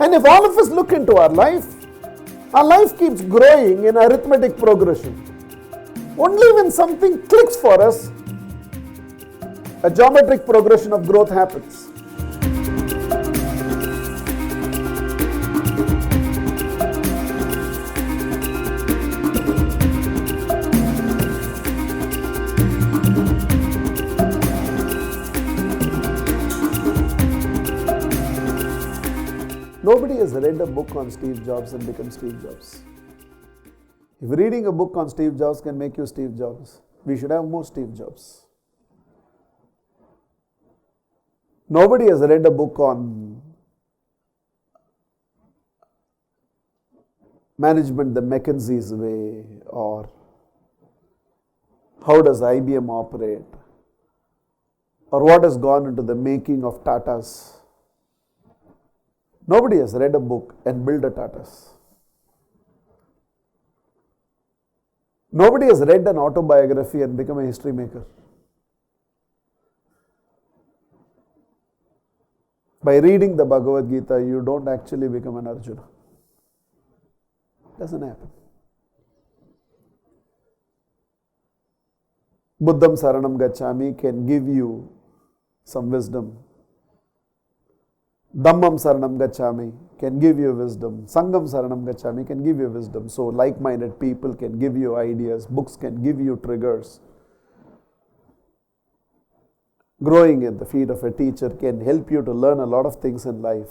And if all of us look into our life keeps growing in arithmetic progression. Only when something clicks for us, a geometric progression of growth happens. Nobody has read a book on Steve Jobs and become Steve Jobs. If reading a book on Steve Jobs can make you Steve Jobs, we should have more Steve Jobs. Nobody has read a book on management the McKinsey's way, or how does IBM operate, or what has gone into the making of Tatas. Nobody has read a book and built a Tatas. Nobody has read an autobiography and become a history maker. By reading the Bhagavad Gita, you don't actually become an Arjuna. Doesn't happen. Buddham Saranam Gacchami can give you some wisdom. Dhammam Saranam Gacchami can give you wisdom. Sangham Saranam Gacchami can give you wisdom. So like-minded people can give you ideas. Books can give you triggers. Growing at the feet of a teacher can help you to learn a lot of things in life.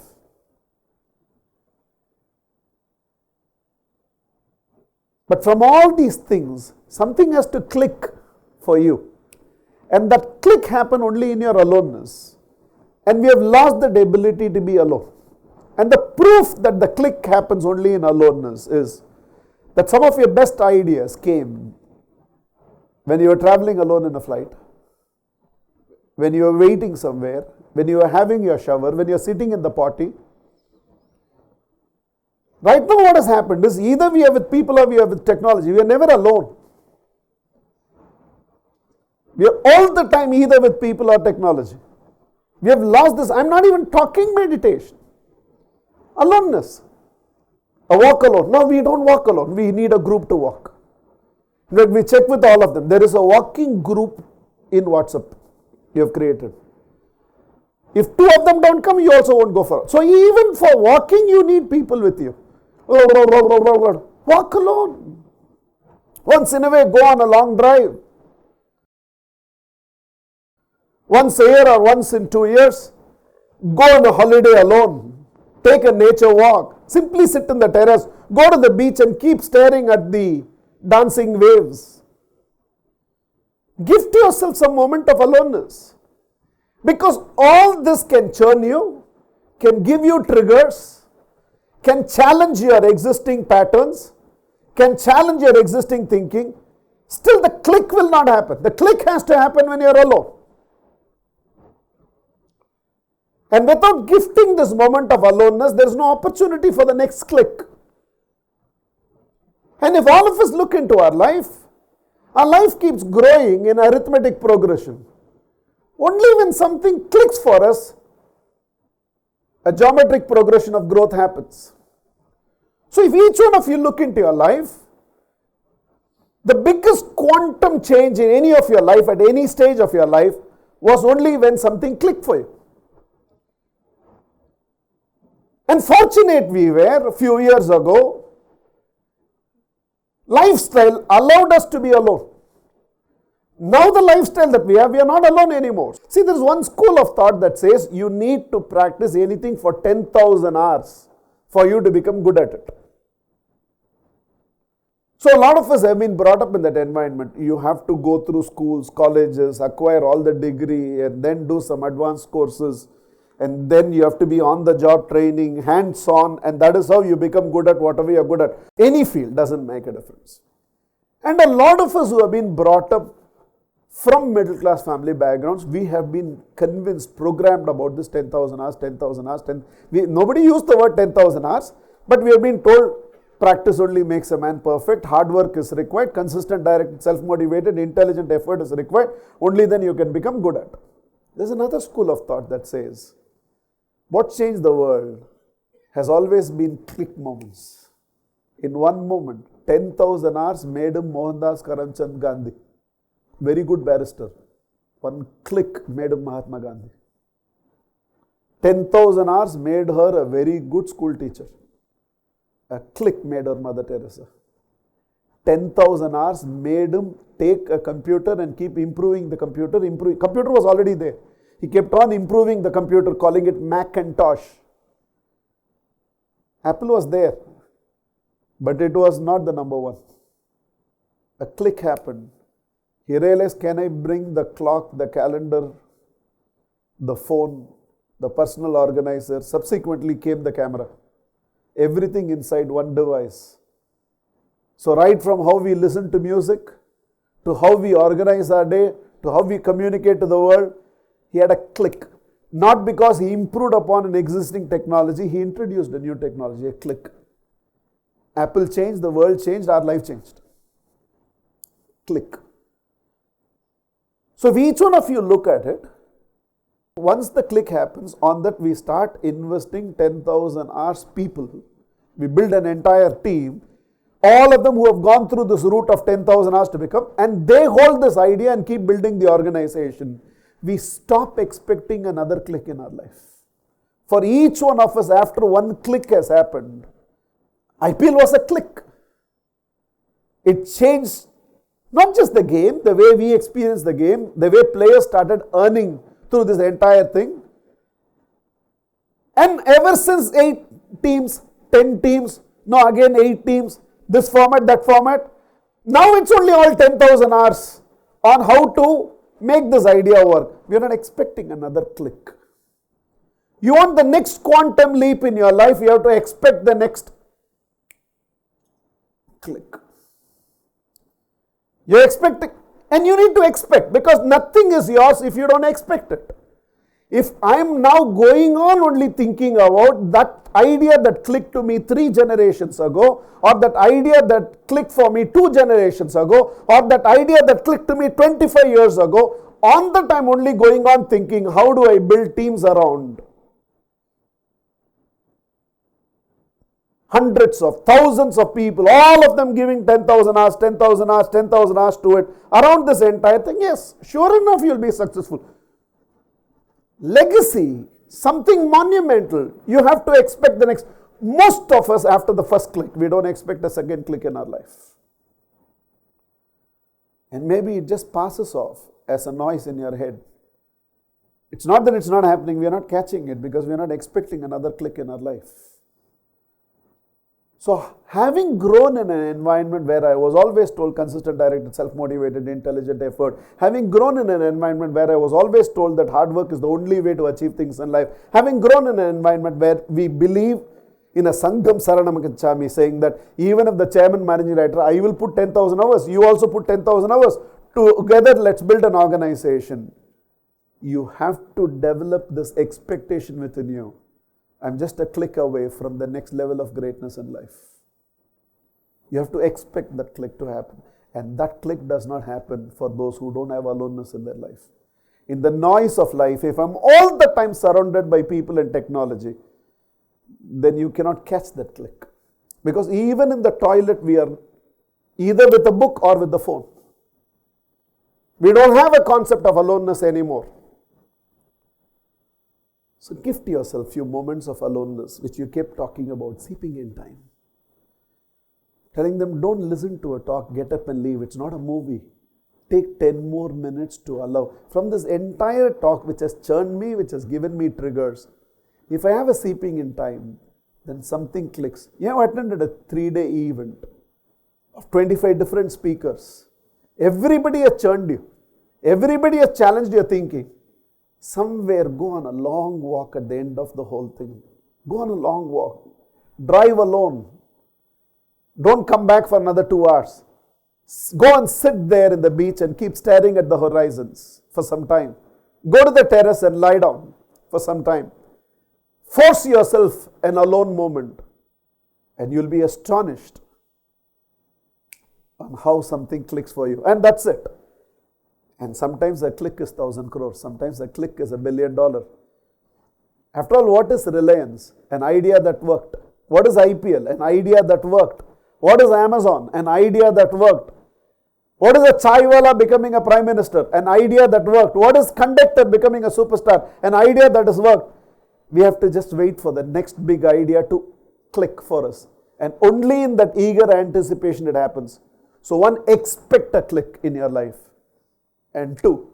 But from all these things, something has to click for you. And that click happens only in your aloneness. And we have lost the ability to be alone. And the proof that the click happens only in aloneness is that some of your best ideas came when you were traveling alone in a flight, when you were waiting somewhere, when you were having your shower, when you are sitting in the potty. Right now what has happened is either we are with people or we are with technology. We are never alone. We are all the time either with people or technology. We have lost this. I'm not even talking meditation. Aloneness. A walk alone. No, we don't walk alone. We need a group to walk. Let me check with all of them. There is a walking group in WhatsApp you have created. If two of them don't come, you also won't go for it. So even for walking, you need people with you. Walk alone. Once in a way, go on a long drive. Once a year or once in 2 years, go on a holiday alone. Take a nature walk. Simply sit in the terrace. Go to the beach and keep staring at the dancing waves. Gift yourself some moment of aloneness. Because all this can churn you, can give you triggers, can challenge your existing patterns, can challenge your existing thinking. Still the click will not happen. The click has to happen when you are alone. And without gifting this moment of aloneness, there is no opportunity for the next click. And if all of us look into our life keeps growing in arithmetic progression. Only when something clicks for us, a geometric progression of growth happens. So if each one of you look into your life, the biggest quantum change in any of your life at any stage of your life was only when something clicked for you. And fortunate we were, a few years ago, lifestyle allowed us to be alone. Now the lifestyle that we are not alone anymore. See, there is one school of thought that says you need to practice anything for 10,000 hours for you to become good at it. So a lot of us have been brought up in that environment. You have to go through schools, colleges, acquire all the degree and then do some advanced courses. And then you have to be on the job training, hands-on, and that is how you become good at whatever you are good at. Any field doesn't make a difference. And a lot of us who have been brought up from middle-class family backgrounds, we have been convinced, programmed about this 10,000 hours, 10,000 hours. Nobody used the word 10,000 hours, but we have been told practice only makes a man perfect, hard work is required, consistent, direct, self-motivated, intelligent effort is required, only then you can become good at it. There's another school of thought that says, what changed the world has always been click moments. In one moment, 10,000 hours made him Mohandas Karamchand Gandhi. Very good barrister. One click made him Mahatma Gandhi. 10,000 hours made her a very good school teacher. A click made her Mother Teresa. 10,000 hours made him take a computer and keep improving the computer. Computer was already there. He kept on improving the computer, calling it Macintosh. Apple was there, but it was not the number one. A click happened. He realized, can I bring the clock, the calendar, the phone, the personal organizer? Subsequently came the camera. Everything inside one device. So right from how we listen to music, to how we organize our day, to how we communicate to the world, he had a click. Not because he improved upon an existing technology, he introduced a new technology, a click. Apple changed, the world changed, our life changed. Click. So if each one of you look at it, once the click happens, on that we start investing 10,000 hours people. We build an entire team, all of them who have gone through this route of 10,000 hours to become, and they hold this idea and keep building the organization. We stop expecting another click in our life. For each one of us, after one click has happened, IPL was a click. It changed not just the game, the way we experience the game, the way players started earning through this entire thing. And ever since 8 teams, 10 teams, now again 8 teams, this format, that format, now it's only all 10,000 hours on how to make this idea work. We are not expecting another click. You want the next quantum leap in your life, you have to expect the next click. You're expecting, and you need to expect, because nothing is yours if you don't expect it. If I'm now going on only thinking about that idea that clicked to me 3 generations ago, or that idea that clicked for me 2 generations ago, or that idea that clicked to me 25 years ago, on that I'm only going on thinking, how do I build teams around hundreds of thousands of people, all of them giving 10,000 hours, 10,000 hours, 10,000 hours to it, around this entire thing? Yes, sure enough you'll be successful. Legacy, something monumental, you have to expect the next. Most of us, after the first click, we don't expect a second click in our life. And maybe it just passes off as a noise in your head. It's not that it's not happening, we are not catching it because we are not expecting another click in our life. So, having grown in an environment where I was always told consistent, directed, self-motivated, intelligent effort, having grown in an environment where I was always told that hard work is the only way to achieve things in life, having grown in an environment where we believe in a Sangham Saranam Gacchami, saying that even if the chairman, managing director, I will put 10,000 hours, you also put 10,000 hours, together let's build an organization. You have to develop this expectation within you. I'm just a click away from the next level of greatness in life. You have to expect that click to happen. And that click does not happen for those who don't have aloneness in their life. In the noise of life, if I'm all the time surrounded by people and technology, then you cannot catch that click. Because even in the toilet, we are either with a book or with the phone. We don't have a concept of aloneness anymore. So gift yourself few moments of aloneness, which you kept talking about, seeping in time. Telling them, don't listen to a talk, get up and leave. It's not a movie. Take 10 more minutes to allow. From this entire talk which has churned me, which has given me triggers, if I have a seeping in time, then something clicks. You have attended a 3-day event of 25 different speakers. Everybody has churned you. Everybody has challenged your thinking. Somewhere go on a long walk at the end of the whole thing. Go on a long walk. Drive alone. Don't come back for another 2 hours. Go and sit there in the beach and keep staring at the horizons for some time. Go to the terrace and lie down for some time. Force yourself an alone moment and you'll be astonished on how something clicks for you. And that's it. And sometimes a click is 1,000 crores. Sometimes a click is $1 billion. After all, what is Reliance? An idea that worked. What is IPL? An idea that worked. What is Amazon? An idea that worked. What is a chaiwala becoming a prime minister? An idea that worked. What is conductor becoming a superstar? An idea that has worked. We have to just wait for the next big idea to click for us. And only in that eager anticipation it happens. So one, expect a click in your life. And two,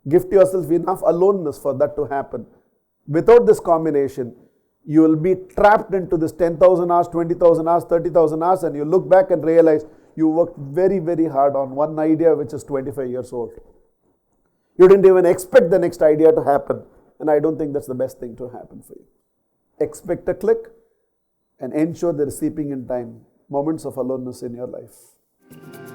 gift yourself enough aloneness for that to happen. Without this combination, you will be trapped into this 10,000 hours, 20,000 hours, 30,000 hours, and you look back and realize you worked very, very hard on one idea which is 25 years old. You didn't even expect the next idea to happen, and I don't think that's the best thing to happen for you. Expect a click and ensure there is seeping in time moments of aloneness in your life.